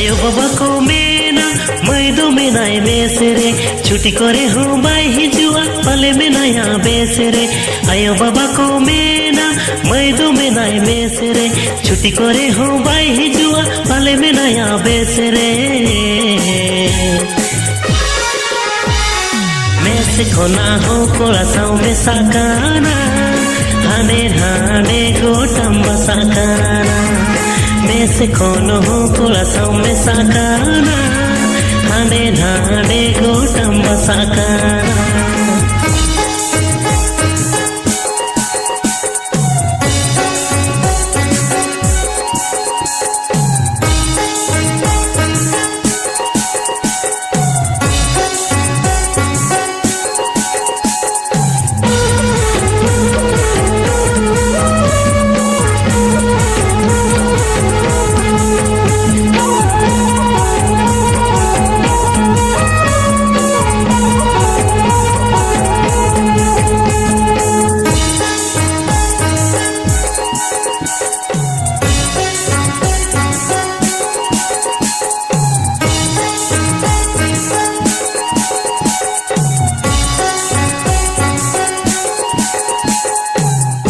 आयो बाबा को मेना मैं दो मेनाय बेसरे छुट्टी करे हूँ बाई हिजुआ पले मेनाया बेसरे आयो बाबा को मेना मैं दो मेनाय बेसरे छुट्टी करे हूँ बाई हिजुआ पले मेनाया बेसरे मैं से खोना हो कोला साउ में साकाना हाने हाने गोटम साकाना मैं से खोनो हो कोला साउ में साकाना हाने हाने गोटम साकाना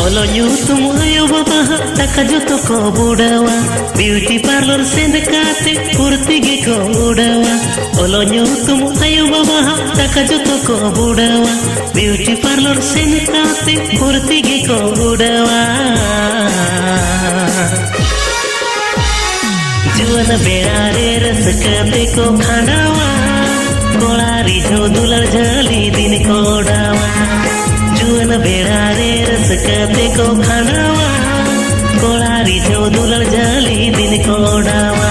Olo nyutum ayo baba taka joto ko budawa beauty parlor sendekate kurti ge ko udawa Olo nyutum ayo baba taka joto ko budawa beauty parlor sendekate kurti ge ko udawa जुवन बेड़ारे रस करते को खानावा कोलारी जो दुलर झली दिन को डावा जुवन बेड़ारे रस करते को खानावा कोलारी जो दुलर झली दिन को डावा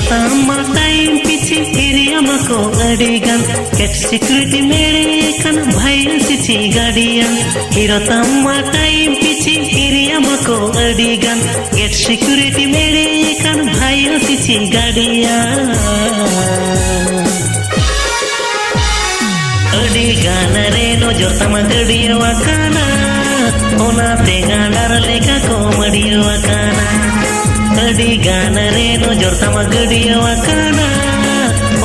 Tama time pichi hiriama ko adigan get security mere kan bhai sichi gadiyan hiro tama time pichi hiriama ko adigan get security mere kan bhai sichi gadiyan adigan re no jor tama gadiya wakana ona te gandar leka ko madiya wakana Adi gana reno jor tama gadiya wakana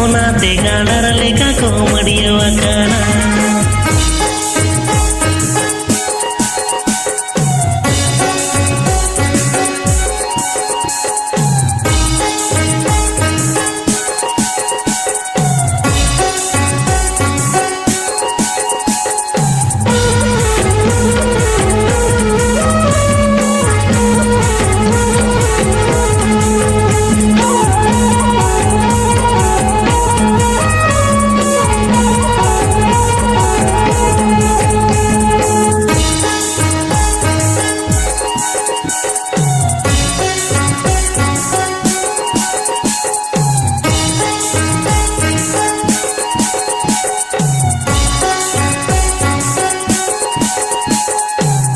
ona te gandar leka ko madiya wakana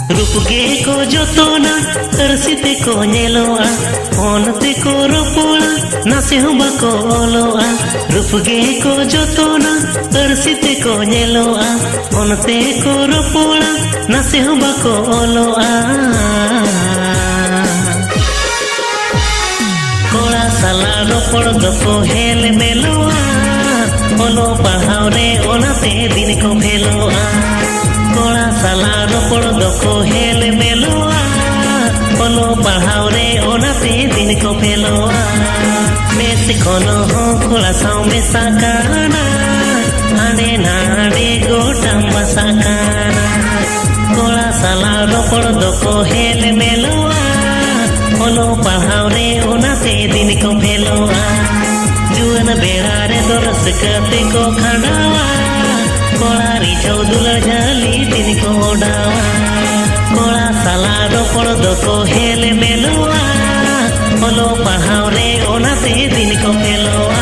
Rupuge ko jotona tersite ko nyeloa onte ko ropola nase humba ko oloa Rupuge ko jotona tersite ko nyeloa onte ko ropola nase humba ko oloa Kola sala ropor doko hele meloa olo pahau re onate din ko veloa Kola sala ropor doko hele meloa olo pahau re onate din ko veloa mes kono ho kola sau me sakana ade nade gotam sakana Kola sala ropor doko hele meloa ओलो पढ़ाओ रे ओनाते दिन को फेलोआ जुआन बेड़ा रे दो रसिकते को खंडावा कोड़ारी चौदुला झाली दिन को ओडावा कोड़ा साला रोपड़ दो को हेले मेलोआ ओलो पढ़ाओ रे ओनाते दिन को फेलोआ।